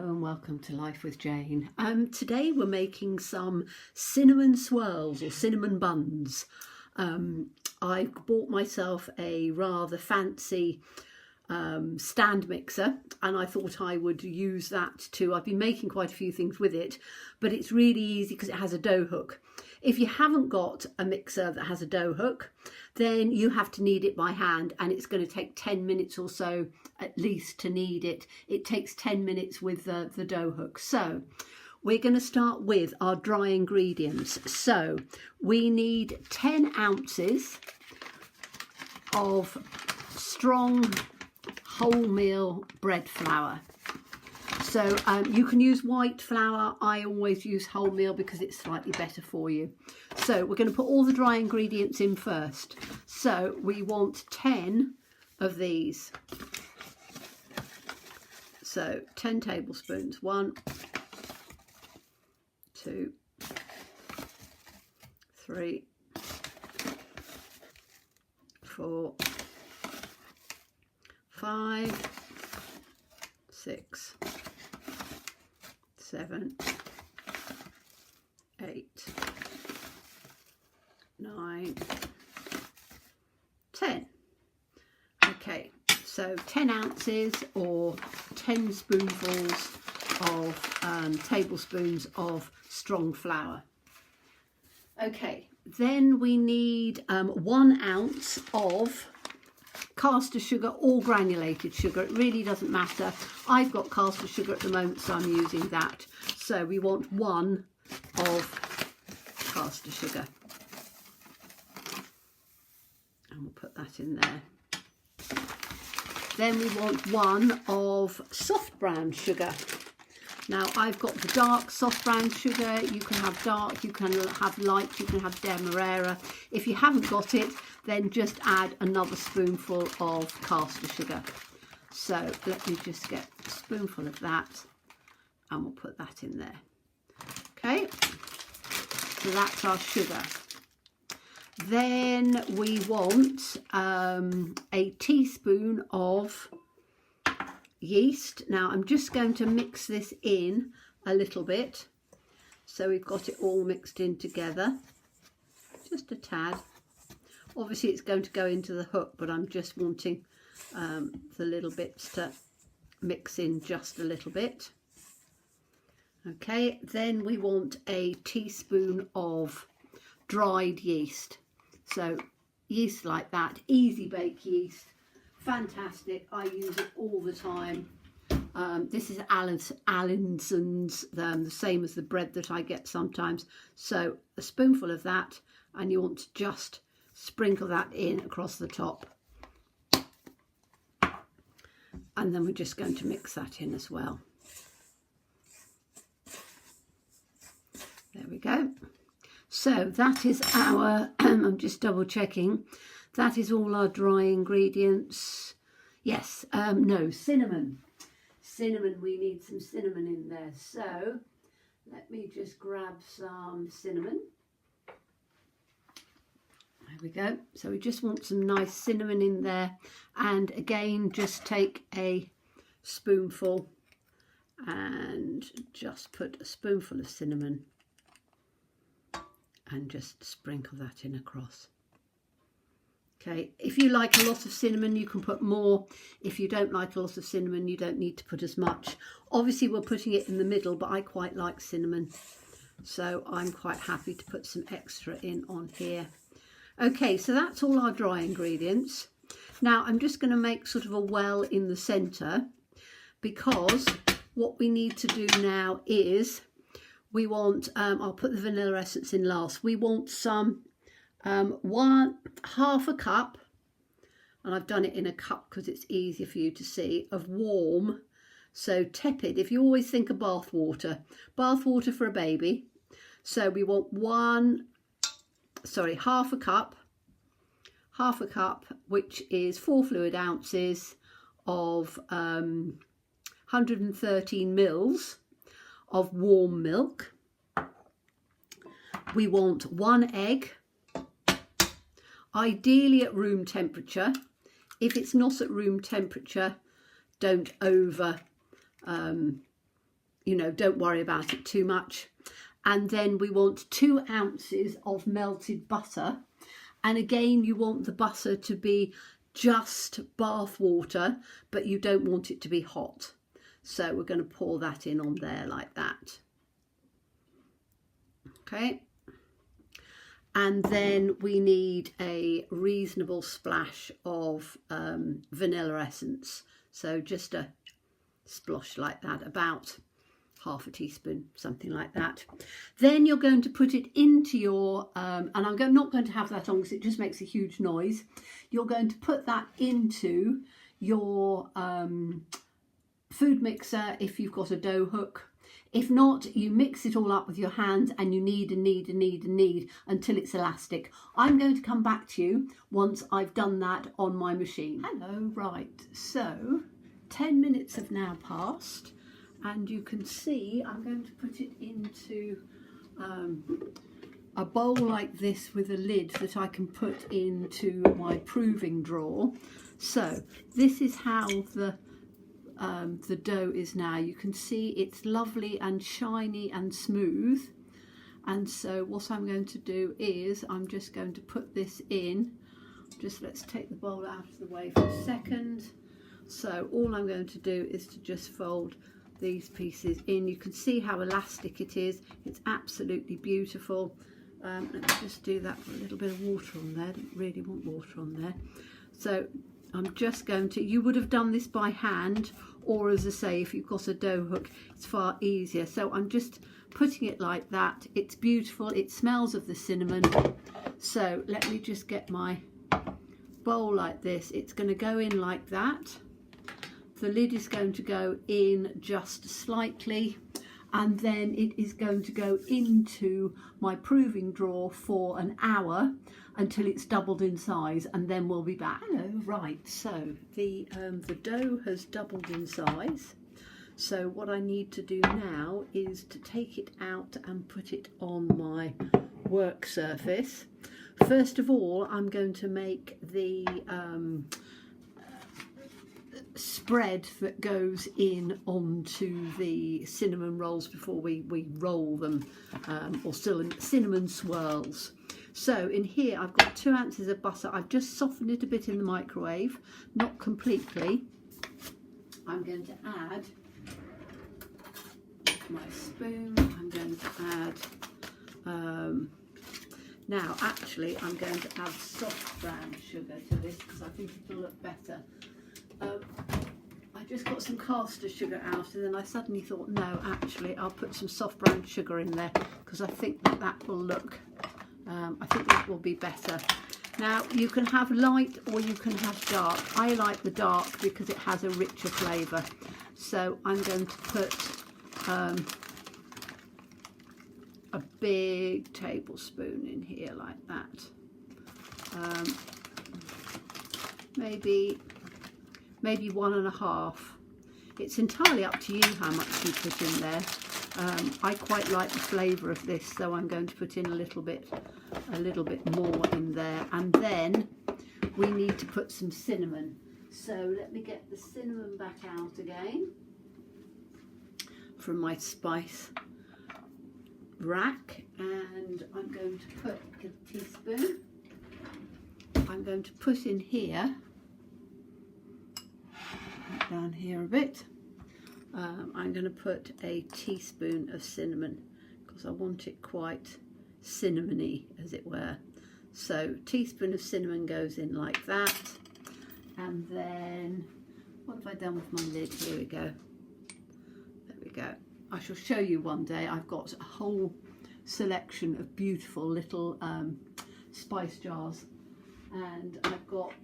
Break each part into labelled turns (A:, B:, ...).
A: Hello and welcome to Life with Jane. Today we're making some cinnamon swirls or cinnamon buns. I bought myself a rather fancy stand mixer and I thought I would use that too. I've been making quite a few things with it, but it's really easy because it has a dough hook. If you haven't got a mixer that has a dough hook, then you have to knead it by hand, and it's going to take 10 minutes or so at least to knead it. It takes 10 minutes with the dough hook. So we're going to start with our dry ingredients. So we need 10 ounces of strong wholemeal bread flour. So you can use white flour. I always use wholemeal because it's slightly better for you. So we're going to put all the dry ingredients in first. So we want 10 of these. So 10 tablespoons. 1, 2, 3, 4, 5, 6, 7, 8, 9, 10. Okay, so 10 ounces or 10 spoonfuls of tablespoons of strong flour. Okay, then we need 1 ounce of caster sugar or granulated sugar. It really doesn't matter. I've got caster sugar at the moment, so I'm using that. So we want 1 of caster sugar. And we'll put that in there. Then we want 1 of soft brown sugar. Now I've got the dark soft brown sugar. You can have dark, you can have light, you can have demerara. If you haven't got it, then just add another spoonful of caster sugar. So let me just get a spoonful of that and we'll put that in there. Okay, so that's our sugar. Then we want a teaspoon of yeast. Now I'm just going to mix this in a little bit so we've got it all mixed in together, just a tad. Obviously it's going to go into the hook, but I'm just wanting the little bits to mix in just a little bit. Okay, then we want a teaspoon of dried yeast. So yeast like that, easy bake yeast, fantastic. I use it all the time. This is Allinson's, the same as the bread that I get sometimes. So a spoonful of that, and you want to just sprinkle that in across the top. And then we're just going to mix that in as well. There we go. So that is our, I'm just double checking, that is all our dry ingredients. Yes, no, cinnamon. Cinnamon, we need some cinnamon in there. So let me just grab some cinnamon. There we go. So we just want some nice cinnamon in there. And again, just take a spoonful and just put a spoonful of cinnamon and just sprinkle that in across. Okay, if you like a lot of cinnamon, you can put more. If you don't like a lot of cinnamon, you don't need to put as much. Obviously, we're putting it in the middle, but I quite like cinnamon, so I'm quite happy to put some extra in on here. Okay, so that's all our dry ingredients. Now I'm just going to make sort of a well in the centre, because what we need to do now is we want, I'll put the vanilla essence in last. We want some, half a cup, and I've done it in a cup because it's easier for you to see, of warm, so tepid. If you always think of bath water for a baby. So we want half a cup, which is 4 fluid ounces of 113 mils of warm milk. We want 1 egg, ideally at room temperature. If it's not at room temperature, don't over you know, don't worry about it too much. And then we want 2 ounces of melted butter. And again, you want the butter to be just bath water, but you don't want it to be hot. So we're going to pour that in on there like that. Okay. And then we need a reasonable splash of vanilla essence. So just a splosh like that, about half a teaspoon, something like that. Then you're going to put it into your, and I'm not going to have that on because it just makes a huge noise. You're going to put that into your food mixer if you've got a dough hook. If not, you mix it all up with your hands and you knead and knead and knead and knead until it's elastic. I'm going to come back to you once I've done that on my machine. Hello, right, so 10 minutes have now passed. And you can see I'm going to put it into a bowl like this with a lid that I can put into my proving drawer. So this is how the dough is now. You can see it's lovely and shiny and smooth. And so what I'm going to do is I'm just going to put this in. Just let's take the bowl out of the way for a second. So all I'm going to do is to just fold these pieces in. You can see how elastic it is. It's absolutely beautiful. Let me just do that with a little bit of water on there. Didn't really want water on there. So I'm just going to, you would have done this by hand, or as I say, if you've got a dough hook, it's far easier. So I'm just putting it like that. It's beautiful. It smells of the cinnamon. So let me just get my bowl like this. It's going to go in like that. The lid is going to go in just slightly, and then it is going to go into my proving drawer for an hour until it's doubled in size, and then we'll be back. Hello, right, so the dough has doubled in size. So what I need to do now is to take it out and put it on my work surface. First of all, I'm going to make the spread that goes in onto the cinnamon rolls before we roll them, or cinnamon swirls. So in here I've got 2 ounces of butter. I've just softened it a bit in the microwave, not completely. I'm going to add my spoon. I'm going to add now actually I'm going to add soft brown sugar to this because I think it'll look better. I just got some caster sugar out, and then I suddenly thought, no, actually I'll put some soft brown sugar in there because I think that will look, I think that will be better. Now you can have light or you can have dark. I like the dark because it has a richer flavour. So I'm going to put a big tablespoon in here like that. Maybe 1.5. It's entirely up to you how much you put in there. I quite like the flavour of this, so I'm going to put in a little bit more in there. And then we need to put some cinnamon. So let me get the cinnamon back out again from my spice rack, and I'm going to put a teaspoon. I'm going to put in here, down here a bit, I'm going to put a teaspoon of cinnamon because I want it quite cinnamony, as it were. So teaspoon of cinnamon goes in like that. And then what have I done with my lid? Here we go. There we go. I shall show you one day. I've got a whole selection of beautiful little spice jars, and I've got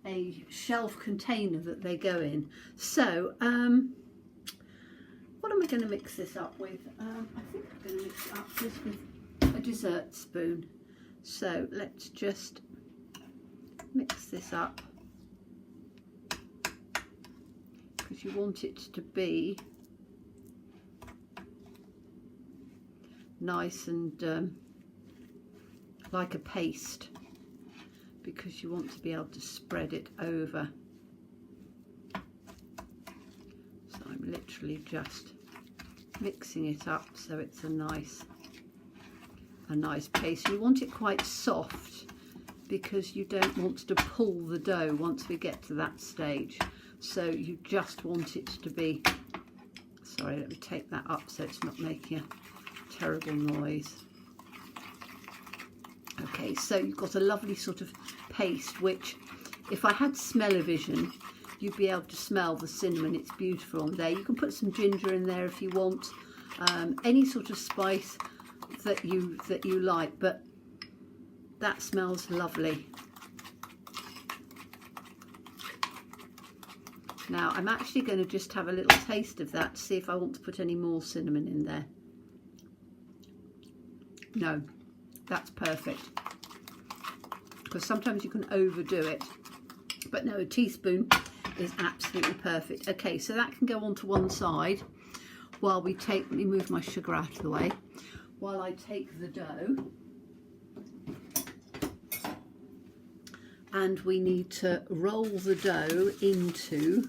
A: a shelf container that they go in. So what am I going to mix this up with? I think I'm going to mix it up just with a dessert spoon. So let's just mix this up because you want it to be nice and like a paste, because you want to be able to spread it over. So I'm literally just mixing it up so it's a nice paste. You want it quite soft because you don't want to pull the dough once we get to that stage. So you just want it to be, sorry, let me take that up so it's not making a terrible noise. Okay, so you've got a lovely sort of paste, which if I had smell-o-vision, you'd be able to smell the cinnamon. It's beautiful on there. You can put some ginger in there if you want, any sort of spice that you like, but that smells lovely. Now I'm actually going to just have a little taste of that to see if I want to put any more cinnamon in there. No, that's perfect, because sometimes you can overdo it, but no, a teaspoon is absolutely perfect. Okay, so that can go on to one side while we take, let me move my sugar out of the way, while I take the dough. And we need to roll the dough into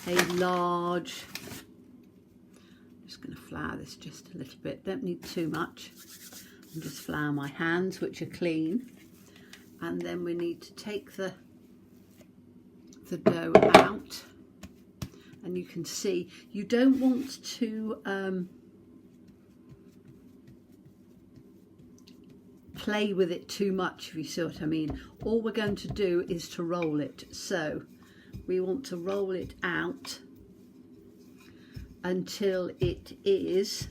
A: a large, I'm just going to flour this just a little bit, don't need too much, and just flour my hands, which are clean. And then we need to take the dough out, and you can see you don't want to play with it too much, if you see what I mean. All we're going to do is to roll it, so we want to roll it out until it is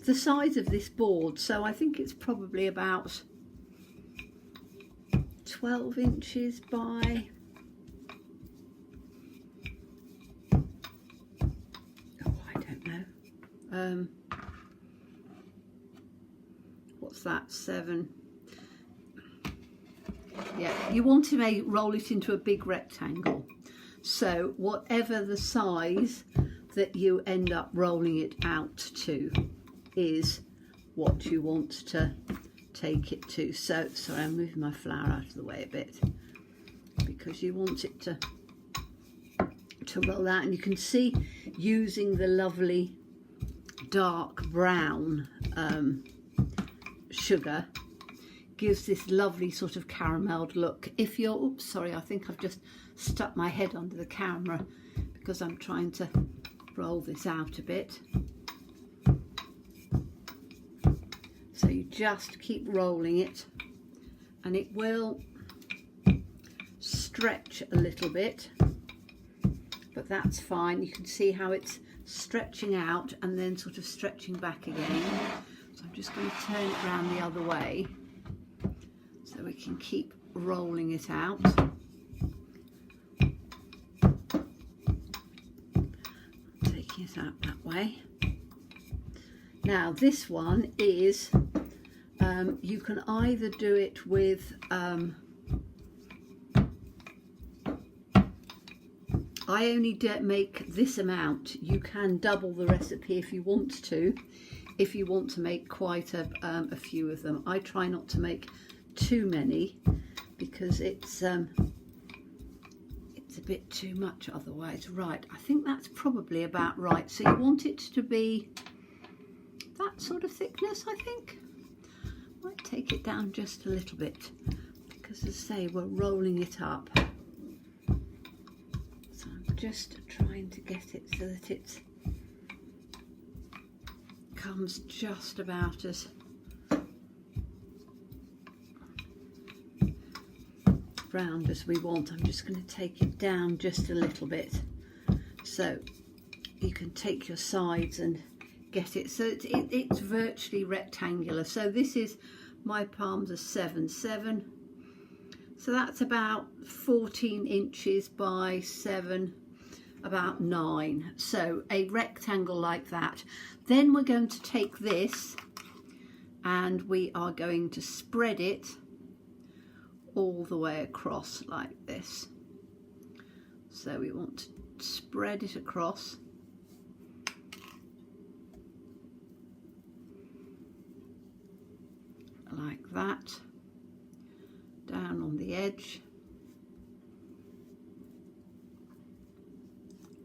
A: the size of this board. So I think it's probably about 12 inches by, what's that, 7, yeah, you want to roll it into a big rectangle, so whatever the size that you end up rolling it out to is what you want to take it to. So sorry, I'm moving my flour out of the way a bit, because you want it to roll out, and you can see using the lovely dark brown sugar gives this lovely sort of carameled look. If you're, oops, sorry, I think I've just stuck my head under the camera because I'm trying to roll this out a bit. So you just keep rolling it, and it will stretch a little bit, but that's fine. You can see how it's stretching out and then sort of stretching back again. So I'm just going to turn it around the other way so we can keep rolling it out. Taking it out that way. Now this one is, you can either do it with, I only make this amount. You can double the recipe if you want to make quite a few of them. I try not to make too many because it's a bit too much otherwise. Right, I think that's probably about right. So you want it to be that sort of thickness, I think. Might take it down just a little bit because, as I say, we're rolling it up. So I'm just trying to get it so that it comes just about as round as we want. I'm just going to take it down just a little bit so you can take your sides and get it so it's virtually rectangular. So this is, my palms are 7, so that's about 14 inches by 7, about 9, so a rectangle like that. Then we're going to take this and we are going to spread it all the way across like this. So we want to spread it across like that, down on the edge,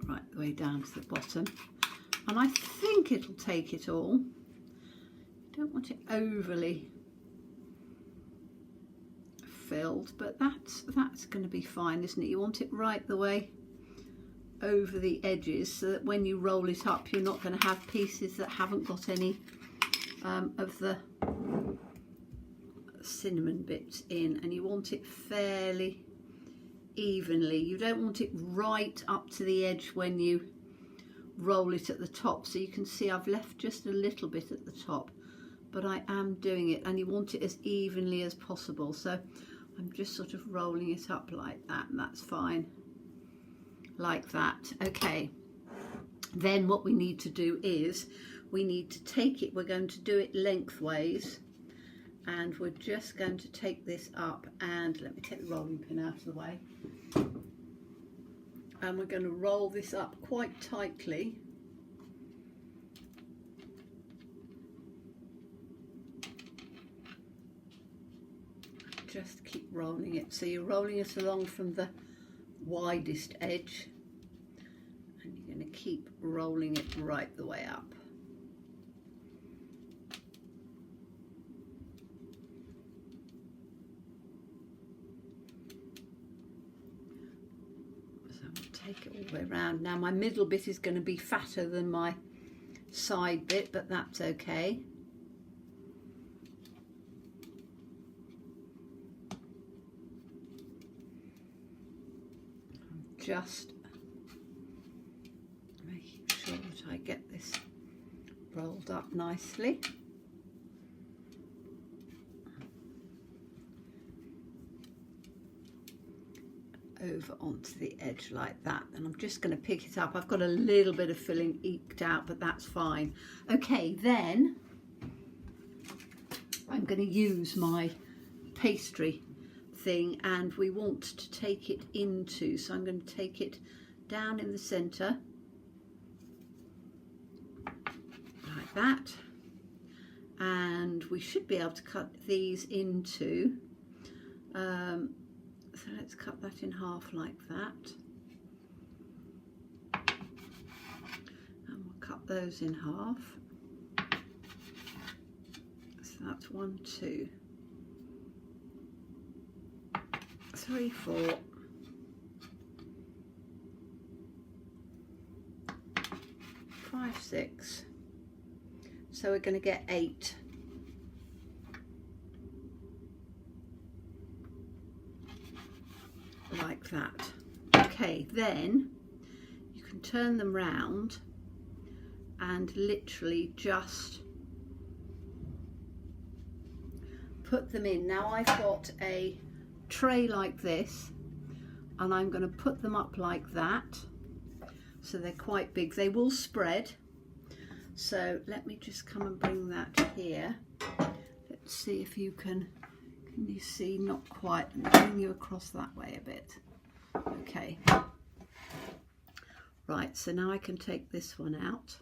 A: right the way down to the bottom, and I think it'll take it all. You don't want it overly filled, but that's going to be fine, isn't it? You want it right the way over the edges so that when you roll it up you're not going to have pieces that haven't got any of the cinnamon bits in, and you want it fairly evenly. You don't want it right up to the edge when you roll it at the top. So you can see I've left just a little bit at the top, but I am doing it, and you want it as evenly as possible. So I'm just sort of rolling it up like that, and that's fine, like that. Okay, then what we need to do is we need to take it, we're going to do it lengthways, and we're just going to take this up, and let me take the rolling pin out of the way, and we're going to roll this up quite tightly. Just keep rolling it, so you're rolling it along from the widest edge, and you're going to keep rolling it right the way up. So I'm going to take it all the way around. Now my middle bit is going to be fatter than my side bit, but that's okay. Just making sure that I get this rolled up nicely. Over onto the edge like that, and I'm just going to pick it up. I've got a little bit of filling eked out, but that's fine. Okay, then I'm going to use my pastry thing, and we want to take it into, so I'm going to take it down in the center like that, and we should be able to cut these into so let's cut that in half like that, and we'll cut those in half. So that's 1, 2, 3, 4, 5, 6. So we're going to get 8. Like that. Okay, then you can turn them round and literally just put them in. Now I've got a tray like this, and I'm going to put them up like that, so they're quite big. They will spread, so let me just come and bring that here. Let's see if you can you see? Not quite. I'm bring you across that way a bit. Okay, right, so now I can take this one out,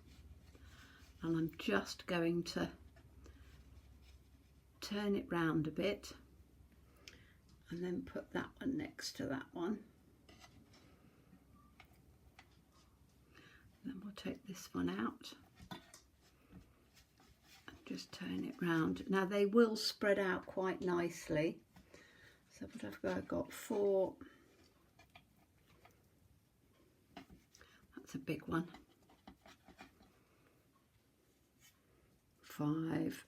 A: and I'm just going to turn it round a bit and then put that one next to that one. Then we'll take this one out and just turn it round. Now they will spread out quite nicely. So what I've got 4. That's a big one. 5.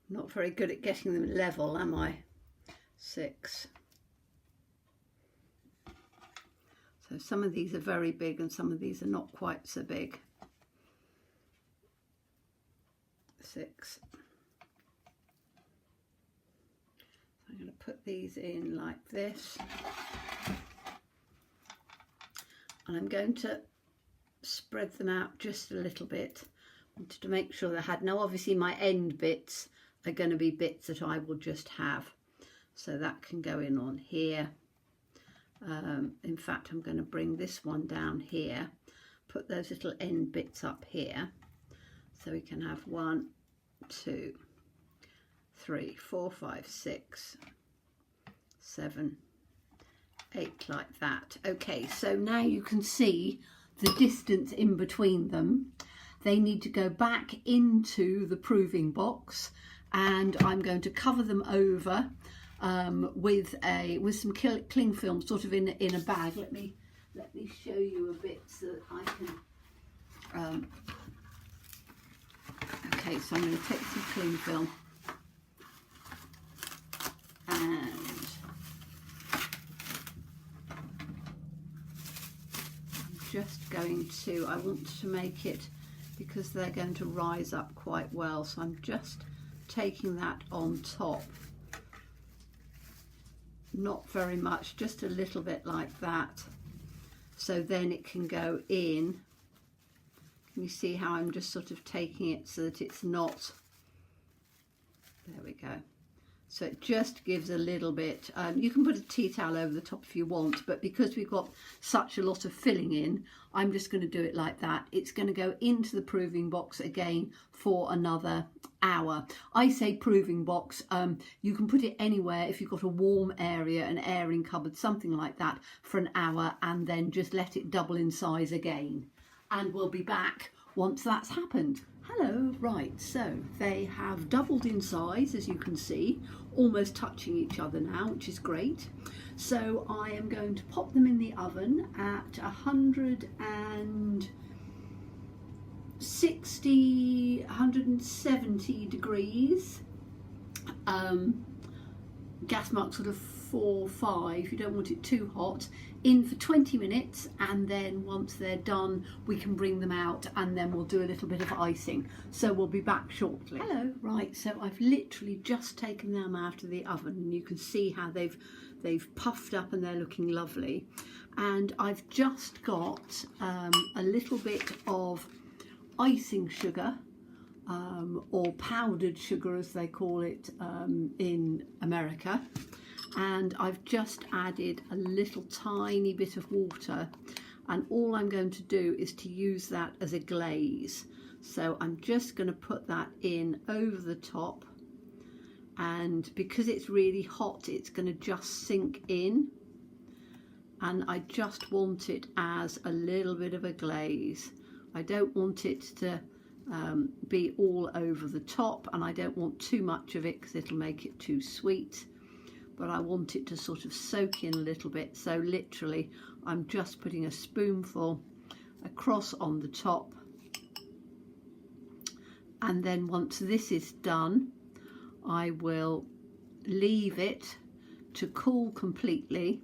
A: Not very good at getting them level, am I? 6. So some of these are very big and some of these are not quite so big. 6. So I'm going to put these in like this. And I'm going to spread them out just a little bit. I wanted to make sure they had, now obviously my end bits are going to be bits that I will just have, so that can go in on here. In fact, I'm going to bring this one down here, put those little end bits up here, so we can have 1, 2, 3, 4, 5, 6, 7, 8, like that. Okay, so now you can see the distance in between them. They need to go back into the proving box, and I'm going to cover them over with some cling film, sort of in a bag. Let me show you a bit so that I can. Okay, so I'm going to take some cling film and I'm just going to. I want to make it, because they're going to rise up quite well, so I'm just taking that on top. Not very much, just a little bit like that, so then it can go in. Can you see how I'm just sort of taking it so that it's not, there we go. So it just gives a little bit, you can put a tea towel over the top if you want, but because we've got such a lot of filling in, I'm just going to do it like that. It's going to go into the proving box again for another hour. I say proving box, you can put it anywhere if you've got a warm area, an airing cupboard, something like that, for an hour, and then just let it double in size again. And we'll be back once that's happened. Hello, right, so they have doubled in size, as you can see, almost touching each other now, which is great. So I am going to pop them in the oven at 170 degrees. Gas mark sort of 4, 5, you don't want it too hot, in for 20 minutes, and then once they're done we can bring them out, and then we'll do a little bit of icing. So we'll be back shortly. Hello, right, so I've literally just taken them out of the oven, and you can see how they've puffed up and they're looking lovely. And I've just got a little bit of icing sugar, or powdered sugar as they call it in America, and I've just added a little tiny bit of water, and all I'm going to do is to use that as a glaze. So I'm just going to put that in over the top, and because it's really hot it's going to just sink in, and I just want it as a little bit of a glaze. I don't want it to be all over the top, and I don't want too much of it because it'll make it too sweet, but I want it to sort of soak in a little bit. So literally I'm just putting a spoonful across on the top, and then once this is done I will leave it to cool completely,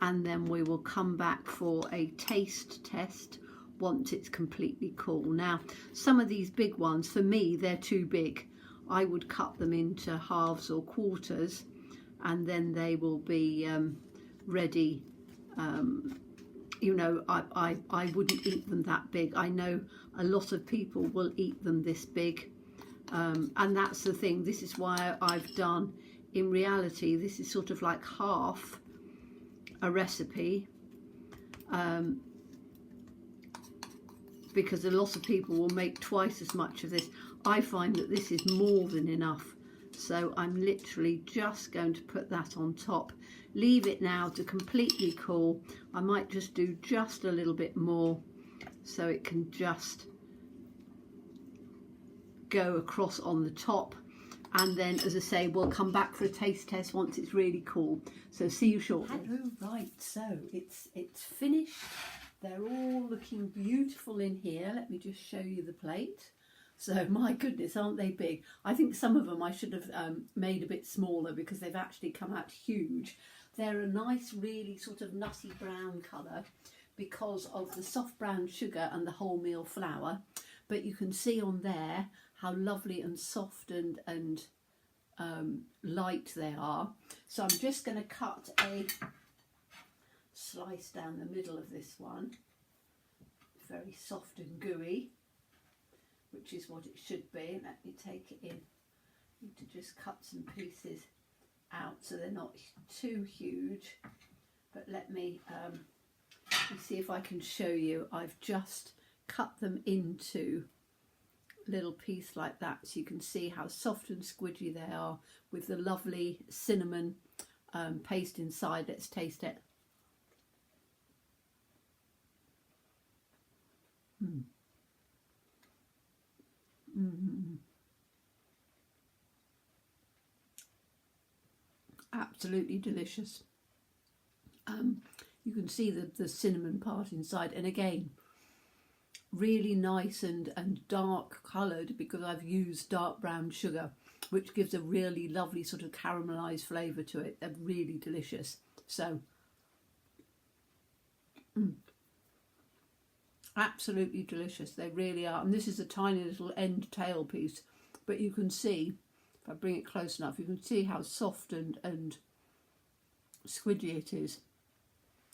A: and then we will come back for a taste test once it's completely cool. Now some of these big ones, for me they're too big. I would cut them into halves or quarters, and then they will be ready. You know, I wouldn't eat them that big. I know a lot of people will eat them this big, and that's the thing. This is why I've done, in reality this is sort of like half a recipe, because a lot of people will make twice as much of this. I find that this is more than enough, so I'm literally just going to put that on top. Leave it now to completely cool. I might just do just a little bit more so it can just go across on the top, and then, as I say, we'll come back for a taste test once it's really cool. So see you shortly. Hello, right, so it's finished. They're all looking beautiful in here. Let me just show you the plate. So my goodness, aren't they big? I think some of them I should have made a bit smaller because they've actually come out huge. They're a nice, really sort of nutty brown colour because of the soft brown sugar and the wholemeal flour. But you can see on there how lovely and soft and light they are. So I'm just going to cut a slice down the middle of this one. Very soft and gooey, which is what it should be. Let me take it in. I need to just cut some pieces out so they're not too huge, but let me see if I can show you. I've just cut them into little piece like that, so you can see how soft and squidgy they are with the lovely cinnamon paste inside. Let's taste it. Absolutely delicious. You can see the cinnamon part inside, and again, really nice and dark coloured, because I've used dark brown sugar, which gives a really lovely sort of caramelised flavour to it. They're really delicious. So absolutely delicious, they really are. And this is a tiny little end tail piece, but you can see, if I bring it close enough, you can see how soft and squidgy it is.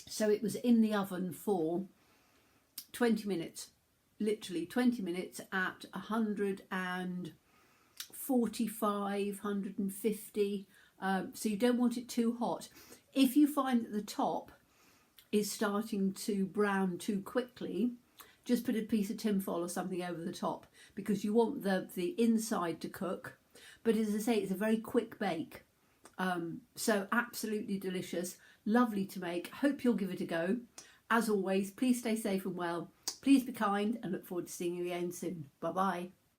A: So it was in the oven for 20 minutes, literally 20 minutes at 145, 150. So you don't want it too hot. If you find that the top is starting to brown too quickly, just put a piece of tinfoil or something over the top, because you want the inside to cook. But as I say, it's a very quick bake. So absolutely delicious, lovely to make. Hope you'll give it a go. As always, please stay safe and well. Please be kind, and look forward to seeing you again soon. Bye bye.